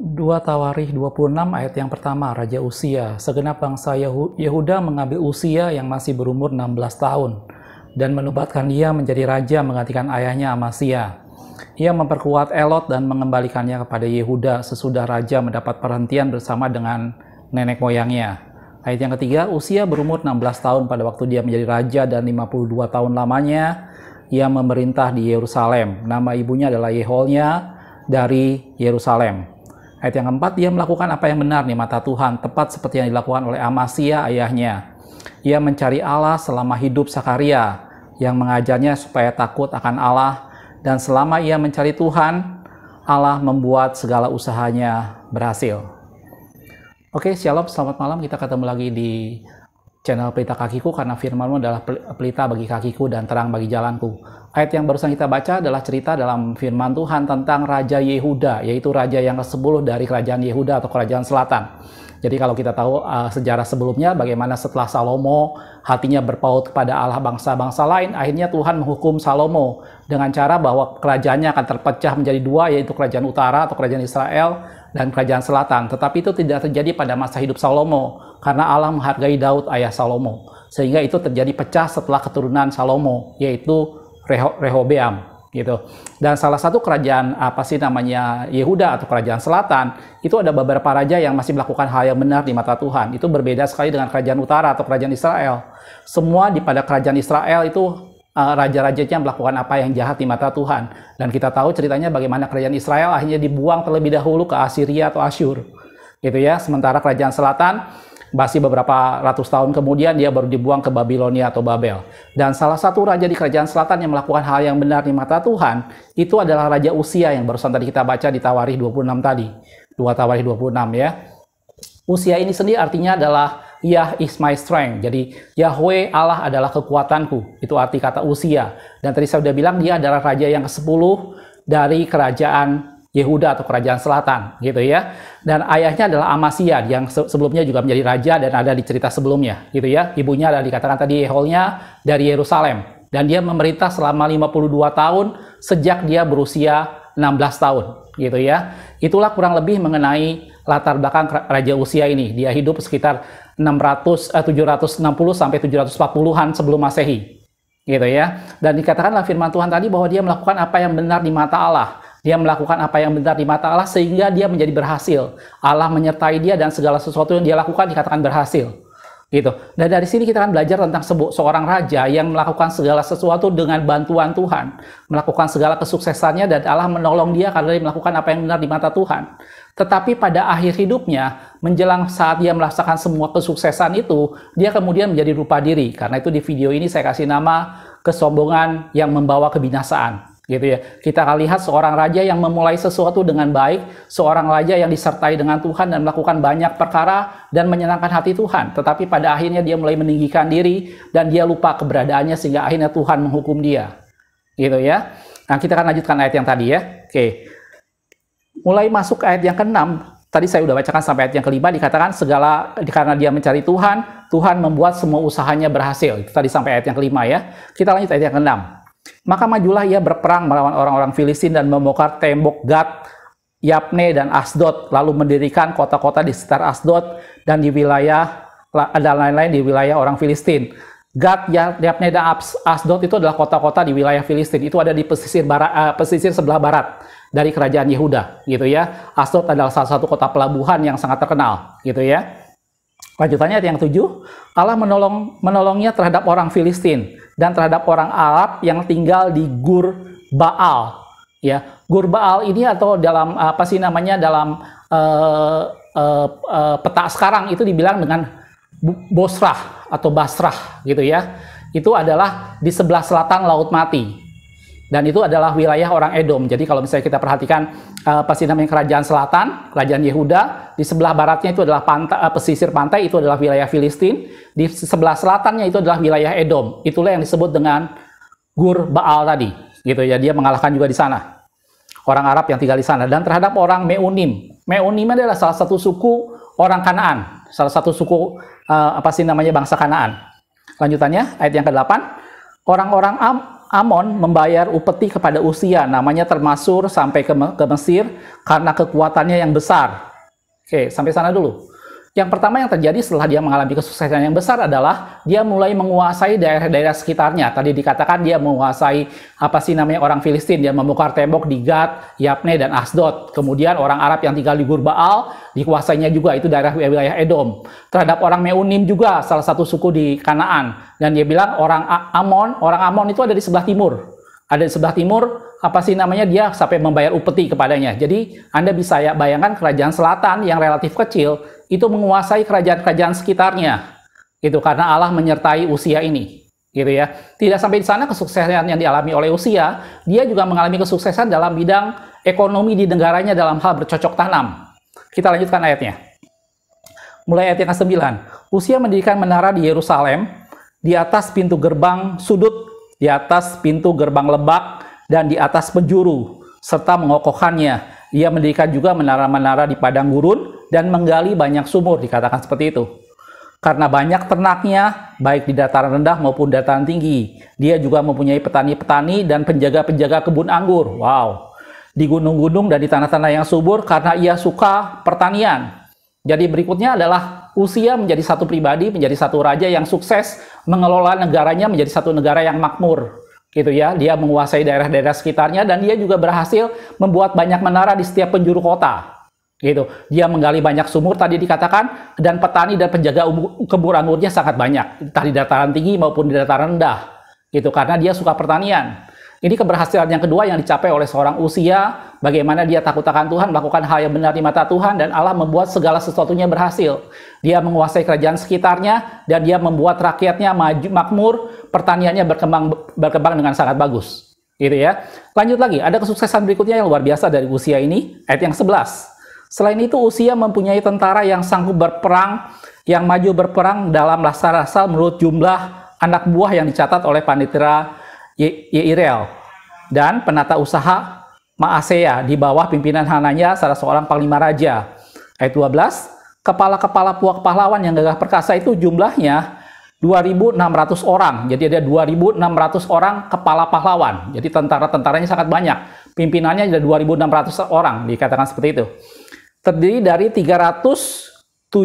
2 Tawarikh 26 ayat yang pertama, Raja Uzia. Segenap bangsa Yehuda mengambil Uzia yang masih berumur 16 tahun dan menobatkan dia menjadi raja menggantikan ayahnya Amasya. Ia memperkuat Elot dan mengembalikannya kepada Yehuda sesudah raja mendapat perhentian bersama dengan nenek moyangnya. Ayat yang ketiga, Uzia berumur 16 tahun pada waktu dia menjadi raja dan 52 tahun lamanya ia memerintah di Yerusalem. Nama ibunya adalah Yeholnya dari Yerusalem. Ayat yang keempat, dia melakukan apa yang benar di mata Tuhan, tepat seperti yang dilakukan oleh Amasya ayahnya. Ia mencari Allah selama hidup Sakaria, yang mengajarnya supaya takut akan Allah, dan selama ia mencari Tuhan, Allah membuat segala usahanya berhasil. Oke, shalom, selamat malam. Kita ketemu lagi di channel Pelita Kakiku, karena firman-Mu adalah pelita bagi kakiku dan terang bagi jalanku. Ayat yang barusan kita baca adalah cerita dalam firman Tuhan tentang Raja Yehuda, yaitu raja yang ke-10 dari kerajaan Yehuda atau kerajaan selatan. Jadi kalau kita tahu sejarah sebelumnya, bagaimana setelah Salomo hatinya berpaut kepada Allah bangsa-bangsa lain, akhirnya Tuhan menghukum Salomo dengan cara bahwa kerajaannya akan terpecah menjadi dua, yaitu kerajaan utara atau kerajaan Israel dan kerajaan selatan. Tetapi itu tidak terjadi pada masa hidup Salomo, karena Allah menghargai Daud ayah Salomo. Sehingga itu terjadi pecah setelah keturunan Salomo, yaitu Rehobeam. Gitu. Dan salah satu kerajaan Yehuda atau kerajaan selatan itu ada beberapa raja yang masih melakukan hal yang benar di mata Tuhan. Itu berbeda sekali dengan kerajaan utara atau kerajaan Israel. Semua pada kerajaan Israel itu raja-rajanya melakukan apa yang jahat di mata Tuhan. Dan kita tahu ceritanya bagaimana kerajaan Israel akhirnya dibuang terlebih dahulu ke Assyria atau Asyur. Gitu ya. Sementara kerajaan selatan masih beberapa ratus tahun kemudian dia baru dibuang ke Babilonia atau Babel. Dan salah satu raja di kerajaan selatan yang melakukan hal yang benar di mata Tuhan itu adalah Raja Uzia yang barusan tadi kita baca di Tawarikh 26 tadi. 2 Tawarikh 26 ya. Uzia ini sendiri artinya adalah Yah is my strength. Jadi Yahweh Allah adalah kekuatanku. Itu arti kata Uzia. Dan tadi saya sudah bilang dia adalah raja yang ke-10 dari kerajaan Yehuda atau kerajaan selatan, gitu ya. Dan ayahnya adalah Amasya yang sebelumnya juga menjadi raja dan ada di cerita sebelumnya, gitu ya. Ibunya adalah dikatakan tadi Yeholnya dari Yerusalem. Dan dia memerintah selama 52 tahun sejak dia berusia 16 tahun, gitu ya. Itulah kurang lebih mengenai latar belakang Raja Uzia ini. Dia hidup sekitar 760 sampai 740-an sebelum Masehi, gitu ya. Dan dikatakanlah firman Tuhan tadi bahwa dia melakukan apa yang benar di mata Allah. Dia melakukan apa yang benar di mata Allah sehingga dia menjadi berhasil. Allah menyertai dia dan segala sesuatu yang dia lakukan dikatakan berhasil. Gitu. Dan dari sini kita akan belajar tentang seorang raja yang melakukan segala sesuatu dengan bantuan Tuhan. Melakukan segala kesuksesannya dan Allah menolong dia karena dia melakukan apa yang benar di mata Tuhan. Tetapi pada akhir hidupnya, menjelang saat dia merasakan semua kesuksesan itu, dia kemudian menjadi lupa diri. Karena itu di video ini saya kasih nama kesombongan yang membawa kebinasaan. Gitu ya. Kita akan lihat seorang raja yang memulai sesuatu dengan baik, seorang raja yang disertai dengan Tuhan dan melakukan banyak perkara dan menyenangkan hati Tuhan. Tetapi pada akhirnya dia mulai meninggikan diri dan dia lupa keberadaannya sehingga akhirnya Tuhan menghukum dia. Gitu ya. Nah, kita akan lanjutkan ayat yang tadi ya. Oke. Mulai masuk ke ayat yang ke-6, tadi saya sudah bacakan sampai ayat yang ke-5, dikatakan karena dia mencari Tuhan, Tuhan membuat semua usahanya berhasil. Itu tadi sampai ayat yang ke-5 ya. Kita lanjut ayat yang ke-6. Maka majulah ia berperang melawan orang-orang Filistin dan membongkar tembok Gat, Yapne, dan Asdod, lalu mendirikan kota-kota di sekitar Asdod dan di wilayah dan lain-lain di wilayah orang Filistin. Gat, Yapne, dan Asdod itu adalah kota-kota di wilayah Filistin. Itu ada di pesisir sebelah barat dari kerajaan Yehuda, gitu ya. Asdod adalah salah satu kota pelabuhan yang sangat terkenal, gitu ya. Lanjutannya ayat yang 7, Allah menolongnya terhadap orang Filistin dan terhadap orang Arab yang tinggal di Gur Baal. Ya, Gur Baal ini atau dalam dalam peta sekarang itu dibilang dengan Bosrah atau Basrah, gitu ya. Itu adalah di sebelah selatan Laut Mati. Dan itu adalah wilayah orang Edom. Jadi kalau misalnya kita perhatikan kerajaan selatan, kerajaan Yehuda, di sebelah baratnya itu adalah pesisir pantai, itu adalah wilayah Filistin. Di sebelah selatannya itu adalah wilayah Edom. Itulah yang disebut dengan Gur Baal tadi. Gitu ya, dia mengalahkan juga di sana. Orang Arab yang tinggal di sana. Dan terhadap orang Meunim. Meunim adalah salah satu suku orang Kanaan. Salah satu suku bangsa Kanaan. Lanjutannya, ayat yang ke-8. Orang-orang Amon membayar upeti kepada Uzia, namanya termasuk sampai ke Mesir karena kekuatannya yang besar. Oke, sampai sana dulu. Yang pertama yang terjadi setelah dia mengalami kesuksesan yang besar adalah dia mulai menguasai daerah-daerah sekitarnya. Tadi dikatakan dia menguasai orang Filistin, dia membongkar tembok di Gad, Yabne, dan Asdod. Kemudian orang Arab yang tinggal di Gurbaal dikuasainya juga, itu daerah wilayah Edom. Terhadap orang Meunim juga, salah satu suku di Kanaan. Dan dia bilang orang Amon itu ada di sebelah timur. Ada di sebelah timur, dia sampai membayar upeti kepadanya. Jadi Anda bisa bayangkan kerajaan selatan yang relatif kecil itu menguasai kerajaan-kerajaan sekitarnya. Itu karena Allah menyertai Uzia ini. Gitu ya. Tidak sampai di sana kesuksesan yang dialami oleh Uzia, dia juga mengalami kesuksesan dalam bidang ekonomi di negaranya dalam hal bercocok tanam. Kita lanjutkan ayatnya. Mulai ayat yang ke-9. Uzia mendirikan menara di Yerusalem di atas pintu gerbang sudut, di atas pintu gerbang lebak, dan di atas penjuru, serta mengokohkannya. Ia mendirikan juga menara-menara di padang gurun dan menggali banyak sumur, dikatakan seperti itu. Karena banyak ternaknya, baik di dataran rendah maupun dataran tinggi. Dia juga mempunyai petani-petani dan penjaga-penjaga kebun anggur. Wow. Di gunung-gunung dan di tanah-tanah yang subur karena ia suka pertanian. Jadi berikutnya adalah Uzia menjadi satu pribadi, menjadi satu raja yang sukses mengelola negaranya menjadi satu negara yang makmur. Gitu ya, dia menguasai daerah-daerah sekitarnya dan dia juga berhasil membuat banyak menara di setiap penjuru kota. Gitu. Dia menggali banyak sumur tadi dikatakan, dan petani dan penjaga kebun anggurnya sangat banyak, entah di dataran tinggi maupun di dataran rendah. Gitu, karena dia suka pertanian. Ini keberhasilan yang kedua yang dicapai oleh seorang Uzia, bagaimana dia takut akan Tuhan, melakukan hal yang benar di mata Tuhan, dan Allah membuat segala sesuatunya berhasil. Dia menguasai kerajaan sekitarnya, dan dia membuat rakyatnya maju, makmur, pertaniannya berkembang dengan sangat bagus. Gitu ya. Lanjut lagi, ada kesuksesan berikutnya yang luar biasa dari Uzia ini, ayat yang 11. Selain itu, Uzia mempunyai tentara yang sanggup berperang, yang maju berperang dalam rasa-rasa menurut jumlah anak buah yang dicatat oleh Panitera Yeirel dan penata usaha Maaseya di bawah pimpinan Hananya, salah seorang panglima raja. Ayat 12, kepala-kepala puak pahlawan yang gagah perkasa itu jumlahnya 2.600 orang. Jadi ada 2.600 orang kepala pahlawan. Jadi tentara-tentaranya sangat banyak. Pimpinannya ada 2.600 orang, dikatakan seperti itu. Terdiri dari 307.500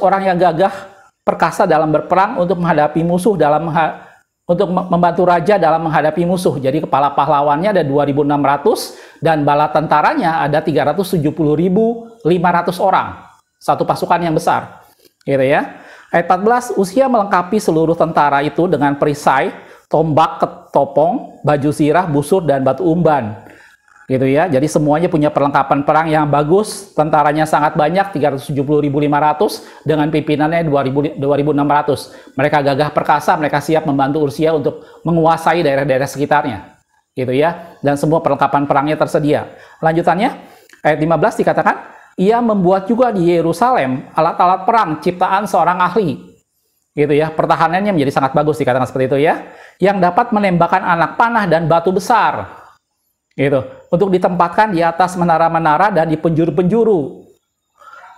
orang yang gagah perkasa dalam berperang untuk menghadapi musuh untuk membantu raja dalam menghadapi musuh. Jadi kepala pahlawannya ada 2.600 dan bala tentaranya ada 370.500 orang. Satu pasukan yang besar. Gitu ya. Ayat 14, Uzia melengkapi seluruh tentara itu dengan perisai, tombak, ketopong, baju zirah, busur, dan batu umban. Gitu ya. Jadi semuanya punya perlengkapan perang yang bagus, tentaranya sangat banyak, 370.500 dengan pimpinannya 2.600. Mereka gagah perkasa, mereka siap membantu Uzia untuk menguasai daerah-daerah sekitarnya. Gitu ya. Dan semua perlengkapan perangnya tersedia. Lanjutannya, ayat 15 dikatakan, ia membuat juga di Yerusalem alat-alat perang ciptaan seorang ahli. Gitu ya. Pertahanannya menjadi sangat bagus, dikatakan seperti itu ya. Yang dapat menembakkan anak panah dan batu besar. Gitu, untuk ditempatkan di atas menara-menara dan di penjuru-penjuru.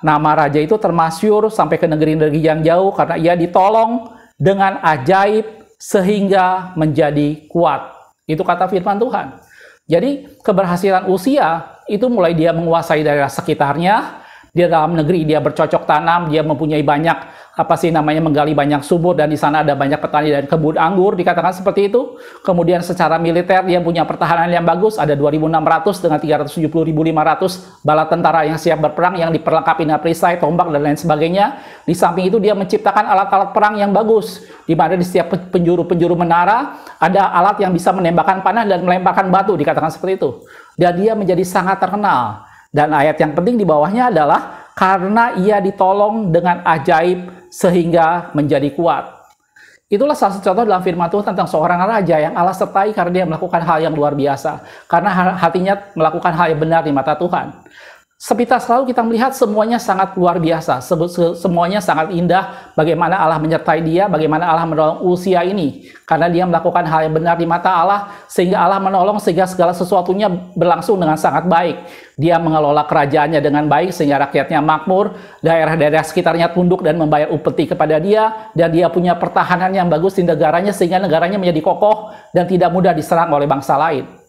Nama raja itu termasyur sampai ke negeri-negeri yang jauh karena ia ditolong dengan ajaib sehingga menjadi kuat. Itu kata firman Tuhan. Jadi keberhasilan Uzia itu mulai dia menguasai daerah sekitarnya, dia dalam negeri dia bercocok tanam, dia mempunyai banyak menggali banyak sumur, dan di sana ada banyak petani dan kebun anggur, dikatakan seperti itu. Kemudian secara militer dia punya pertahanan yang bagus, ada 2.600 dengan 370.500 bala tentara yang siap berperang, yang diperlengkapi dengan perisai, tombak, dan lain sebagainya. Di samping itu dia menciptakan alat-alat perang yang bagus, di mana di setiap penjuru-penjuru menara ada alat yang bisa menembakkan panah dan melemparkan batu, dikatakan seperti itu. Dan dia menjadi sangat terkenal. Dan ayat yang penting di bawahnya adalah karena ia ditolong dengan ajaib sehingga menjadi kuat. Itulah salah satu contoh dalam firman Tuhan tentang seorang raja yang Allah sertai karena dia melakukan hal yang luar biasa. Karena hatinya melakukan hal yang benar di mata Tuhan. Sepintas lalu kita melihat semuanya sangat luar biasa, semuanya sangat indah, bagaimana Allah menyertai dia, bagaimana Allah menolong Uzia ini. Karena dia melakukan hal yang benar di mata Allah, sehingga Allah menolong sehingga segala sesuatunya berlangsung dengan sangat baik. Dia mengelola kerajaannya dengan baik sehingga rakyatnya makmur, daerah-daerah sekitarnya tunduk dan membayar upeti kepada dia, dan dia punya pertahanan yang bagus di negaranya sehingga negaranya menjadi kokoh dan tidak mudah diserang oleh bangsa lain.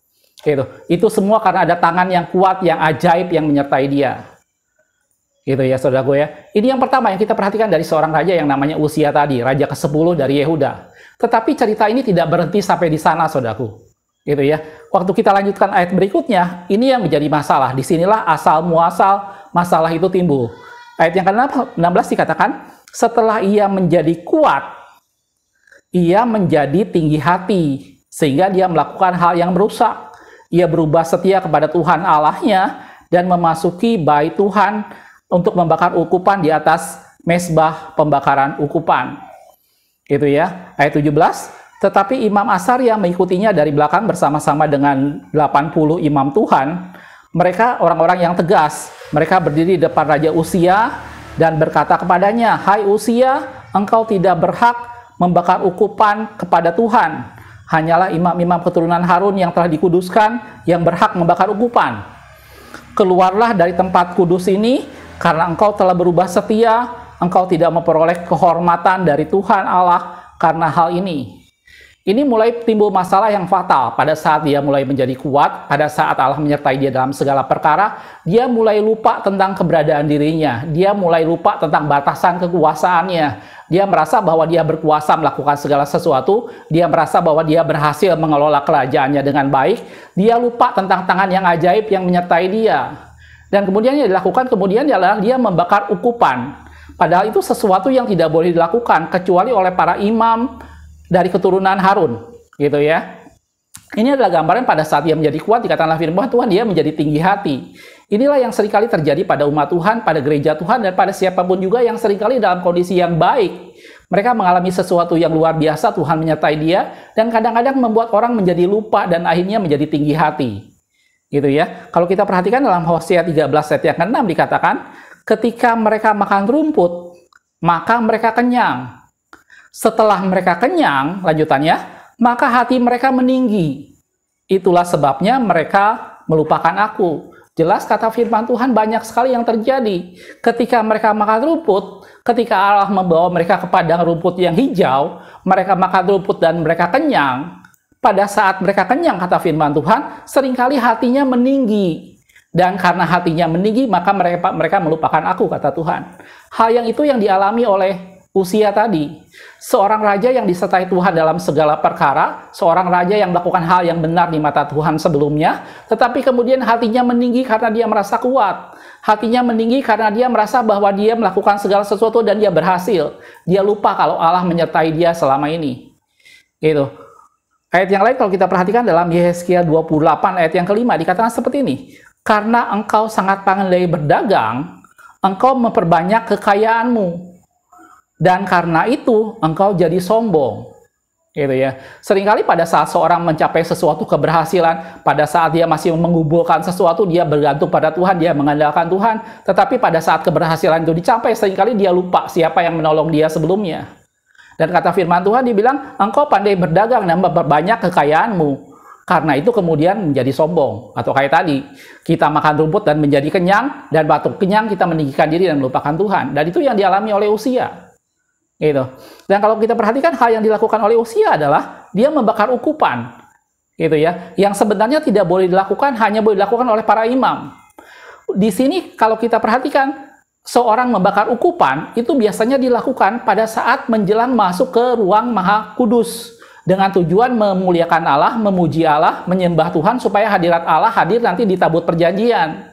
Gitu. Itu semua karena ada tangan yang kuat, yang ajaib yang menyertai dia. Gitu ya saudaraku ya. Ini yang pertama yang kita perhatikan dari seorang raja yang namanya Uzia tadi, raja ke-10 dari Yehuda. Tetapi cerita ini tidak berhenti sampai di sana saudaraku. Gitu ya. Waktu kita lanjutkan ayat berikutnya, ini yang menjadi masalah. Disinilah asal muasal masalah itu timbul. Ayat yang ke-16 dikatakan, setelah ia menjadi kuat, ia menjadi tinggi hati, sehingga dia melakukan hal yang merusak. Ia berubah setia kepada Tuhan Allahnya dan memasuki bait Tuhan untuk membakar ukupan di atas mezbah pembakaran ukupan. Gitu ya. Ayat 17. Tetapi Imam Asaria mengikutinya dari belakang bersama-sama dengan 80 imam Tuhan. Mereka orang-orang yang tegas. Mereka berdiri di depan Raja Uzia dan berkata kepadanya, "Hai Uzia, engkau tidak berhak membakar ukupan kepada Tuhan. Hanyalah imam-imam keturunan Harun yang telah dikuduskan yang berhak membakar ukupan. Keluarlah dari tempat kudus ini, karena engkau telah berubah setia, engkau tidak memperoleh kehormatan dari Tuhan Allah karena hal ini." Ini mulai timbul masalah yang fatal pada saat dia mulai menjadi kuat, pada saat Allah menyertai dia dalam segala perkara, dia mulai lupa tentang keberadaan dirinya, dia mulai lupa tentang batasan kekuasaannya, dia merasa bahwa dia berkuasa melakukan segala sesuatu, dia merasa bahwa dia berhasil mengelola kerajaannya dengan baik, dia lupa tentang tangan yang ajaib yang menyertai dia. Dan kemudian yang dilakukan kemudian adalah dia membakar ukupan. Padahal itu sesuatu yang tidak boleh dilakukan kecuali oleh para imam dari keturunan Harun, gitu ya. Ini adalah gambaran pada saat dia menjadi kuat, dikatakanlah firman Tuhan, dia menjadi tinggi hati. Inilah yang seringkali terjadi pada umat Tuhan, pada gereja Tuhan, dan pada siapapun juga yang seringkali dalam kondisi yang baik. Mereka mengalami sesuatu yang luar biasa, Tuhan menyertai dia, dan kadang-kadang membuat orang menjadi lupa dan akhirnya menjadi tinggi hati. Gitu ya. Kalau kita perhatikan dalam Hosea 13 ayat yang ke-6 dikatakan, ketika mereka makan rumput, maka mereka kenyang. Setelah mereka kenyang, lanjutannya, maka hati mereka meninggi. Itulah sebabnya mereka melupakan aku. Jelas kata firman Tuhan banyak sekali yang terjadi. Ketika mereka makan rumput, ketika Allah membawa mereka ke padang rumput yang hijau, mereka makan rumput dan mereka kenyang. Pada saat mereka kenyang, kata firman Tuhan, seringkali hatinya meninggi. Dan karena hatinya meninggi, maka mereka melupakan aku, kata Tuhan. Hal yang itu yang dialami oleh Uzia tadi, seorang raja yang disertai Tuhan dalam segala perkara, seorang raja yang melakukan hal yang benar di mata Tuhan sebelumnya, tetapi kemudian hatinya meninggi karena dia merasa kuat. Hatinya meninggi karena dia merasa bahwa dia melakukan segala sesuatu dan dia berhasil. Dia lupa kalau Allah menyertai dia selama ini. Gitu. Ayat yang lain kalau kita perhatikan dalam Yehezkiel 28 ayat yang kelima dikatakan seperti ini. Karena engkau sangat pandai berdagang, engkau memperbanyak kekayaanmu. Dan karena itu, engkau jadi sombong. Gitu ya. Seringkali pada saat seorang mencapai sesuatu keberhasilan, pada saat dia masih mengumpulkan sesuatu, dia bergantung pada Tuhan, dia mengandalkan Tuhan. Tetapi pada saat keberhasilan itu dicapai, seringkali dia lupa siapa yang menolong dia sebelumnya. Dan kata firman Tuhan, dibilang, engkau pandai berdagang dan memperbanyak kekayaanmu. Karena itu kemudian menjadi sombong. Atau kayak tadi, kita makan rumput dan menjadi kenyang, dan batuk kenyang kita meninggikan diri dan melupakan Tuhan. Dan itu yang dialami oleh Uzia. Gitu. Dan kalau kita perhatikan hal yang dilakukan oleh Uzia adalah dia membakar ukupan, gitu ya, yang sebenarnya tidak boleh dilakukan, hanya boleh dilakukan oleh para imam. Di sini kalau kita perhatikan seorang membakar ukupan itu biasanya dilakukan pada saat menjelang masuk ke ruang Maha Kudus dengan tujuan memuliakan Allah, memuji Allah, menyembah Tuhan supaya hadirat Allah hadir nanti di tabut perjanjian.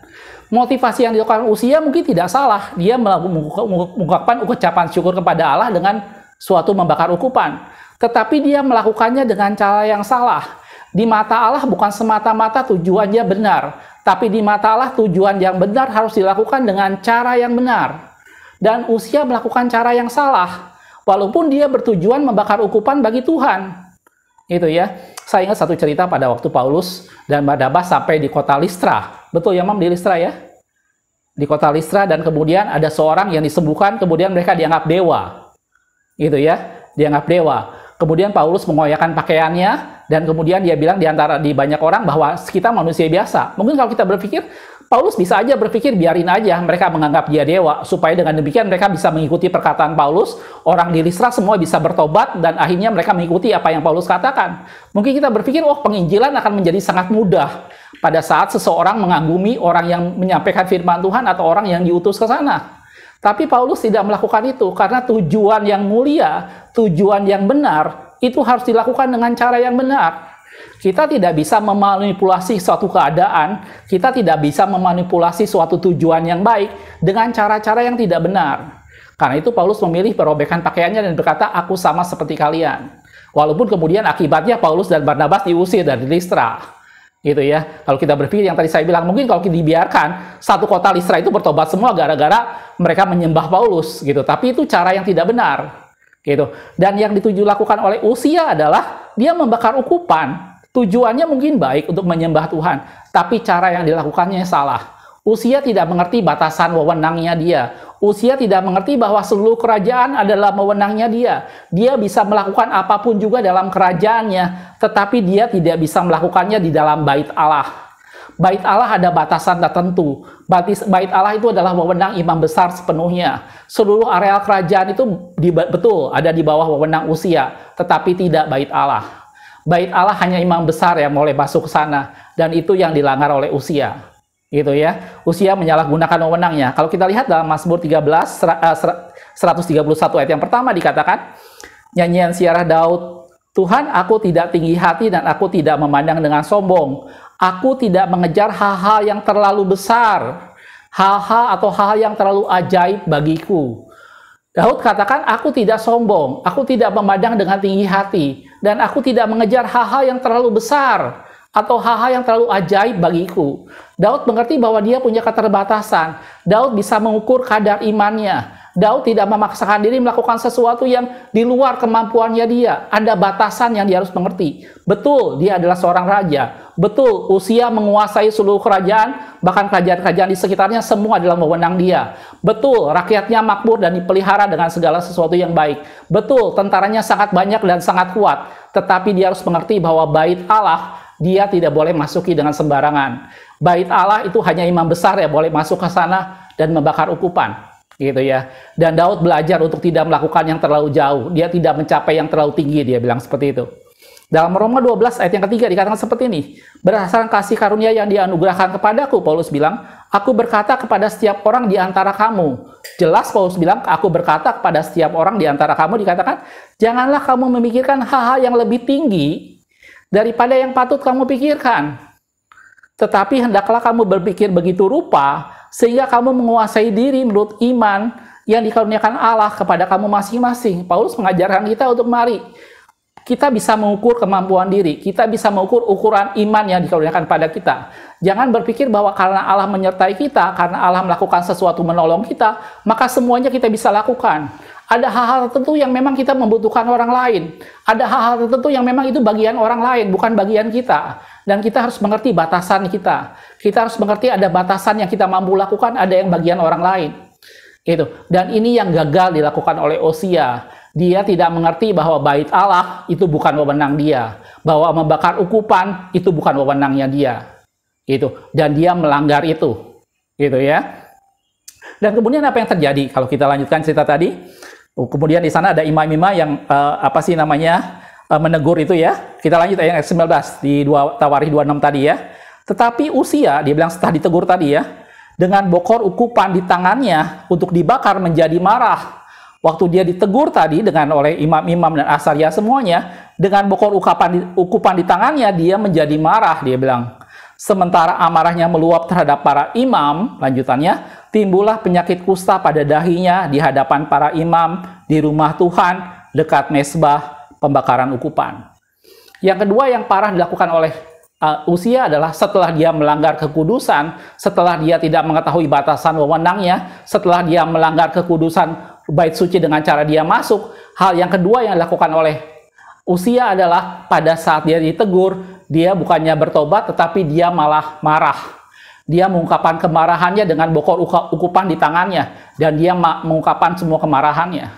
Motivasi yang dilakukan Uzia mungkin tidak salah. Dia mengungkapkan ucapan syukur kepada Allah dengan suatu membakar ukupan. Tetapi dia melakukannya dengan cara yang salah. Di mata Allah bukan semata-mata tujuannya benar. Tapi di mata Allah tujuan yang benar harus dilakukan dengan cara yang benar. Dan Uzia melakukan cara yang salah. Walaupun dia bertujuan membakar ukupan bagi Tuhan. Itu ya. Saya ingat satu cerita pada waktu Paulus dan Barnabas sampai di kota Listra. Betul ya, Mam, di Listra ya? di kota Listra, dan kemudian ada seorang yang disembuhkan, kemudian mereka dianggap dewa, gitu ya, dianggap dewa. Kemudian Paulus mengoyakkan pakaiannya, dan kemudian dia bilang di banyak orang bahwa kita manusia biasa. Mungkin kalau kita berpikir, Paulus bisa aja berpikir biarin aja mereka menganggap dia dewa, supaya dengan demikian mereka bisa mengikuti perkataan Paulus, orang di Listra semua bisa bertobat, dan akhirnya mereka mengikuti apa yang Paulus katakan. Mungkin kita berpikir, oh, penginjilan akan menjadi sangat mudah pada saat seseorang mengagumi orang yang menyampaikan firman Tuhan atau orang yang diutus ke sana. Tapi Paulus tidak melakukan itu, karena tujuan yang mulia, tujuan yang benar, itu harus dilakukan dengan cara yang benar. Kita tidak bisa memanipulasi suatu keadaan, kita tidak bisa memanipulasi suatu tujuan yang baik dengan cara-cara yang tidak benar. Karena itu Paulus memilih merobekkan pakaiannya dan berkata, aku sama seperti kalian. Walaupun kemudian akibatnya Paulus dan Barnabas diusir dari Listra. Gitu ya. Kalau kita berpikir yang tadi saya bilang, mungkin kalau dibiarkan satu kota Listra itu bertobat semua gara-gara mereka menyembah Paulus gitu. Tapi itu cara yang tidak benar. Gitu. Dan yang dituju lakukan oleh Usia adalah dia membakar ukupan. Tujuannya mungkin baik untuk menyembah Tuhan, tapi cara yang dilakukannya salah. Usia tidak mengerti batasan wewenangnya dia. Usia tidak mengerti bahwa seluruh kerajaan adalah wewenangnya dia. Dia bisa melakukan apapun juga dalam kerajaannya, tetapi dia tidak bisa melakukannya di dalam bait Allah. Bait Allah ada batasan tertentu. Bait Allah itu adalah wewenang imam besar sepenuhnya. Seluruh areal kerajaan itu betul ada di bawah wewenang Usia, tetapi tidak bait Allah. Bait Allah hanya imam besar yang boleh masuk ke sana, dan itu yang dilanggar oleh Usia. Gitu ya. Usia menyalahgunakan wewenangnya. Kalau kita lihat dalam Mazmur 131 ayat yang pertama dikatakan, nyanyian siarah Daud, Tuhan, aku tidak tinggi hati dan aku tidak memandang dengan sombong. Aku tidak mengejar hal-hal yang terlalu besar, hal-hal atau hal yang terlalu ajaib bagiku. Daud katakan, aku tidak sombong, aku tidak memandang dengan tinggi hati, dan aku tidak mengejar hal-hal yang terlalu besar, atau hal-hal yang terlalu ajaib bagiku. Daud mengerti bahwa dia punya keterbatasan. Daud bisa mengukur kadar imannya. Daud tidak memaksakan diri melakukan sesuatu yang di luar kemampuannya dia. Ada batasan yang dia harus mengerti. Betul, dia adalah seorang raja. Betul, Usia menguasai seluruh kerajaan, bahkan kerajaan-kerajaan di sekitarnya semua adalah wewenang dia. Betul, rakyatnya makmur dan dipelihara dengan segala sesuatu yang baik. Betul, tentaranya sangat banyak dan sangat kuat. Tetapi dia harus mengerti bahwa bait Allah, dia tidak boleh masuki dengan sembarangan. Bait Allah itu hanya imam besar yang boleh masuk ke sana dan membakar ukupan. Gitu ya. Dan Daud belajar untuk tidak melakukan yang terlalu jauh. Dia tidak mencapai yang terlalu tinggi, dia bilang seperti itu. Dalam Roma 12 ayat yang ketiga dikatakan seperti ini. Berdasarkan kasih karunia yang dianugerahkan kepadaku, Paulus bilang, aku berkata kepada setiap orang di antara kamu. Jelas Paulus bilang, aku berkata kepada setiap orang di antara kamu, dikatakan, janganlah kamu memikirkan hal-hal yang lebih tinggi daripada yang patut kamu pikirkan. Tetapi hendaklah kamu berpikir begitu rupa, sehingga kamu menguasai diri menurut iman yang dikaruniakan Allah kepada kamu masing-masing. Paulus mengajarkan kita untuk mari kita bisa mengukur kemampuan diri, kita bisa mengukur ukuran iman yang dikaruniakan pada kita. Jangan berpikir bahwa karena Allah menyertai kita, karena Allah melakukan sesuatu menolong kita, maka semuanya kita bisa lakukan. Ada hal-hal tertentu yang memang kita membutuhkan orang lain. Ada hal-hal tertentu yang memang itu bagian orang lain, bukan bagian kita. Dan kita harus mengerti batasan kita. Kita harus mengerti ada batasan yang kita mampu lakukan, ada yang bagian orang lain. Gitu. Dan ini yang gagal dilakukan oleh Usia. Dia tidak mengerti bahwa bait Allah itu bukan wewenang dia. Bahwa membakar ukupan itu bukan wewenangnya dia. Gitu. Dan dia melanggar itu. Gitu ya. Dan kemudian apa yang terjadi? Kalau kita lanjutkan cerita tadi, kemudian di sana ada imam-imam yang menegur itu ya. Kita lanjut ayat 19 di Tawarikh 26 tadi ya. Tetapi Usia, dia bilang setelah ditegur tadi ya, dengan bokor ukupan di tangannya untuk dibakar menjadi marah. Waktu dia ditegur tadi oleh imam-imam dan Asaria semuanya, dengan bokor ukupan di tangannya dia menjadi marah, dia bilang. Sementara amarahnya meluap terhadap para imam, lanjutannya, timbullah penyakit kusta pada dahinya di hadapan para imam di rumah Tuhan dekat mezbah pembakaran ukupan. Yang kedua yang parah dilakukan oleh Usia adalah setelah dia melanggar kekudusan, setelah dia tidak mengetahui batasan wewenangnya, setelah dia melanggar kekudusan bait suci dengan cara dia masuk, hal yang kedua yang dilakukan oleh Usia adalah pada saat dia ditegur, dia bukannya bertobat tetapi dia malah marah. Dia mengungkapkan kemarahannya dengan bokor ukupan di tangannya, dan dia mengungkapkan semua kemarahannya.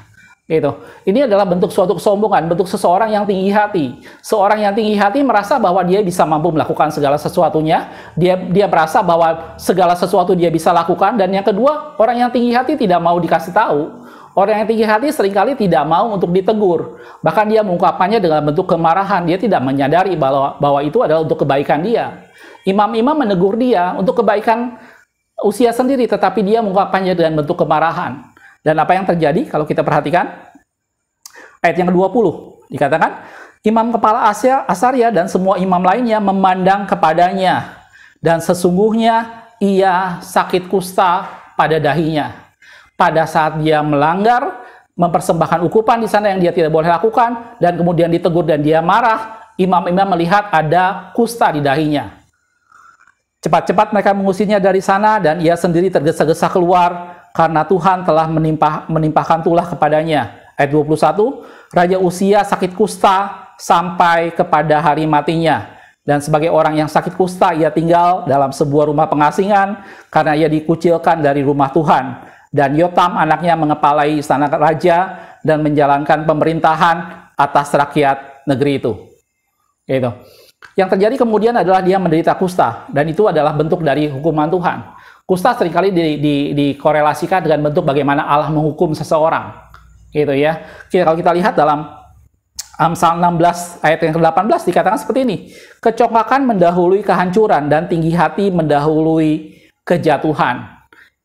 Gitu. Ini adalah bentuk suatu kesombongan, bentuk seseorang yang tinggi hati. Seorang yang tinggi hati merasa bahwa dia bisa mampu melakukan segala sesuatunya. Dia merasa bahwa segala sesuatu dia bisa lakukan. Dan yang kedua, orang yang tinggi hati tidak mau dikasih tahu. Orang yang tinggi hati seringkali tidak mau untuk ditegur. Bahkan dia mengungkapkannya dengan bentuk kemarahan. Dia tidak menyadari bahwa itu adalah untuk kebaikan dia. Imam-imam menegur dia untuk kebaikan Uzia sendiri, tetapi dia mengungkapkannya dengan bentuk kemarahan. Dan apa yang terjadi kalau kita perhatikan? Ayat yang ke-20 dikatakan, imam kepala Asaria dan semua imam lainnya memandang kepadanya, dan sesungguhnya ia sakit kusta pada dahinya. Pada saat dia melanggar, mempersembahkan ukupan di sana yang dia tidak boleh lakukan, dan kemudian ditegur dan dia marah, imam-imam melihat ada kusta di dahinya. Cepat-cepat mereka mengusirnya dari sana, dan ia sendiri tergesa-gesa keluar, karena Tuhan telah menimpahkan tulah kepadanya. Ayat 21, Raja Uzia sakit kusta sampai kepada hari matinya. Dan sebagai orang yang sakit kusta, ia tinggal dalam sebuah rumah pengasingan, karena ia dikucilkan dari rumah Tuhan. Dan Yotam anaknya mengepalai istana raja, dan menjalankan pemerintahan atas rakyat negeri itu. Gitu. Yang terjadi kemudian adalah dia menderita kusta, dan itu adalah bentuk dari hukuman Tuhan. Kusta seringkali dikorelasikan dengan bentuk bagaimana Allah menghukum seseorang, gitu ya. Kalau kita lihat dalam Amsal 16 ayat yang ke-18 dikatakan seperti ini, kecongkakan mendahului kehancuran dan tinggi hati mendahului kejatuhan.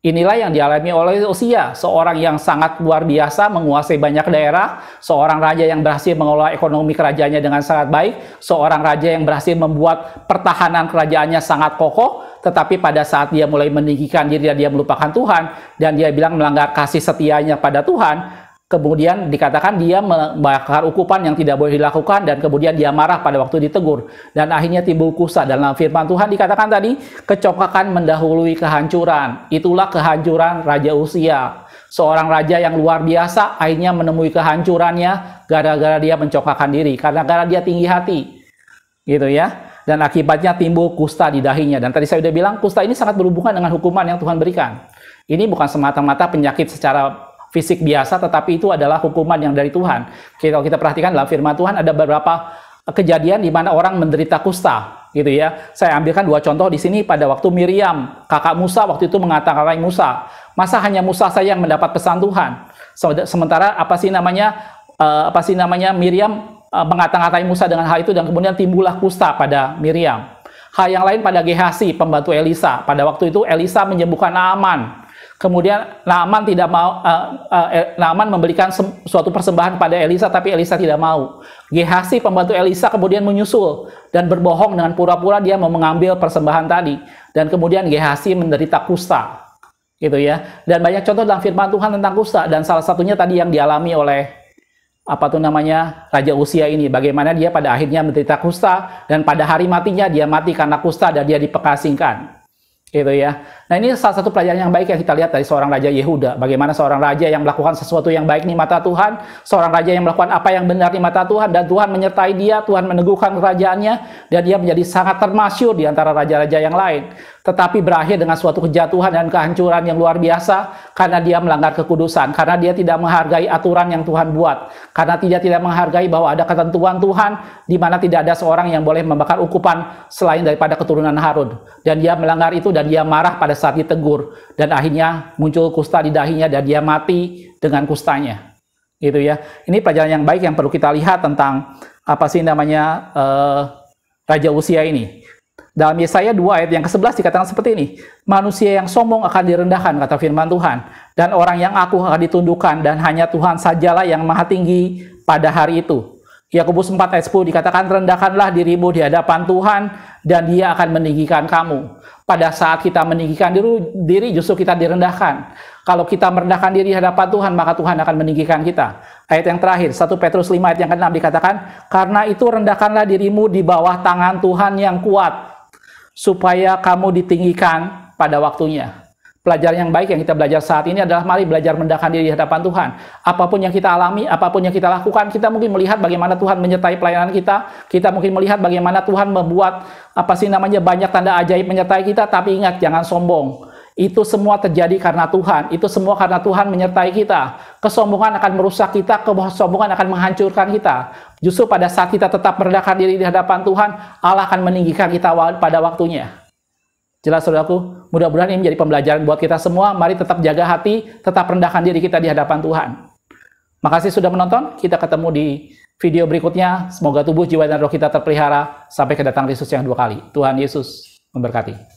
Inilah yang dialami oleh Uzia, seorang yang sangat luar biasa, menguasai banyak daerah, seorang raja yang berhasil mengelola ekonomi kerajaannya dengan sangat baik, seorang raja yang berhasil membuat pertahanan kerajaannya sangat kokoh, tetapi pada saat dia mulai meninggikan diri dan dia melupakan Tuhan, dan dia bilang melanggar kasih setianya pada Tuhan, kemudian dikatakan dia membakar ukupan yang tidak boleh dilakukan, dan kemudian dia marah pada waktu ditegur, dan akhirnya timbul kusta. Dalam firman Tuhan dikatakan tadi, kecongkakan mendahului kehancuran. Itulah kehancuran Raja Uzia, seorang raja yang luar biasa, akhirnya menemui kehancurannya gara-gara dia mencongkakkan diri, karena dia tinggi hati, gitu ya. Dan akibatnya timbul kusta di dahinya. Dan tadi saya sudah bilang, kusta ini sangat berhubungan dengan hukuman yang Tuhan berikan. Ini bukan semata-mata penyakit secara fisik biasa, tetapi itu adalah hukuman yang dari Tuhan. Kalau kita perhatikan dalam firman Tuhan, ada beberapa kejadian di mana orang menderita kusta, gitu ya. Saya ambilkan dua contoh di sini. Pada waktu Miriam, kakak Musa, waktu itu mengata-ngatai Musa, masa hanya Musa saja yang mendapat pesan Tuhan, sementara Miriam mengata-ngatai Musa dengan hal itu, dan kemudian timbullah kusta pada Miriam. Hal yang lain pada Gehasi, pembantu Elisa. Pada waktu itu Elisa menyembuhkan Naaman. Kemudian Naaman tidak mau, Naaman memberikan suatu persembahan pada Elisa, tapi Elisa tidak mau. Gehasi, pembantu Elisa, kemudian menyusul dan berbohong dengan pura-pura dia mau mengambil persembahan tadi. Dan kemudian Gehasi menderita kusta, gitu ya. Dan banyak contoh dalam firman Tuhan tentang kusta. Dan salah satunya tadi yang dialami oleh Raja Uzia ini, bagaimana dia pada akhirnya menderita kusta, dan pada hari matinya dia mati karena kusta dan dia dipekasingkan, gitu ya. Nah, ini salah satu pelajaran yang baik yang kita lihat dari seorang Raja Yehuda. Bagaimana seorang raja yang melakukan sesuatu yang baik di mata Tuhan, seorang raja yang melakukan apa yang benar di mata Tuhan, dan Tuhan menyertai dia, Tuhan meneguhkan kerajaannya, dan dia menjadi sangat termasyhur di antara raja-raja yang lain. Tetapi berakhir dengan suatu kejatuhan dan kehancuran yang luar biasa, karena dia melanggar kekudusan, karena dia tidak menghargai aturan yang Tuhan buat, karena dia tidak menghargai bahwa ada ketentuan Tuhan, di mana tidak ada seorang yang boleh membakar ukupan selain daripada keturunan Harun. Dan dia melanggar itu, dan dia marah pada saat ditegur, dan akhirnya muncul kusta di dahinya, dan dia mati dengan kustanya, gitu ya. Ini pelajaran yang baik yang perlu kita lihat tentang Raja Uzia ini. Dalam Yesaya 2 ayat yang ke-11 dikatakan seperti ini, manusia yang sombong akan direndahkan, kata firman Tuhan, dan orang yang akuh akan ditundukkan, dan hanya Tuhan sajalah yang maha tinggi pada hari itu. Yakobus 4 ayat 10 dikatakan, rendahkanlah dirimu di hadapan Tuhan, dan dia akan meninggikan kamu. Pada saat kita meninggikan diri, justru kita direndahkan. Kalau kita merendahkan diri di hadapan Tuhan, maka Tuhan akan meninggikan kita. Ayat yang terakhir, 1 Petrus 5 ayat yang ke-6 dikatakan, karena itu rendahkanlah dirimu di bawah tangan Tuhan yang kuat, supaya kamu ditinggikan pada waktunya. Pelajaran yang baik yang kita belajar saat ini adalah mari belajar merendahkan diri di hadapan Tuhan. Apapun yang kita alami, apapun yang kita lakukan, kita mungkin melihat bagaimana Tuhan menyertai pelayanan kita. Kita mungkin melihat bagaimana Tuhan membuat banyak tanda ajaib menyertai kita. Tapi ingat, jangan sombong. Itu semua terjadi karena Tuhan. Itu semua karena Tuhan menyertai kita. Kesombongan akan merusak kita, kesombongan akan menghancurkan kita. Justru pada saat kita tetap merendahkan diri di hadapan Tuhan, Allah akan meninggikan kita pada waktunya. Jelas saudaraku, mudah-mudahan ini menjadi pembelajaran buat kita semua. Mari tetap jaga hati, tetap rendahkan diri kita di hadapan Tuhan. Makasih sudah menonton, kita ketemu di video berikutnya. Semoga tubuh, jiwa, dan roh kita terpelihara sampai kedatangan Yesus yang 2 kali. Tuhan Yesus memberkati.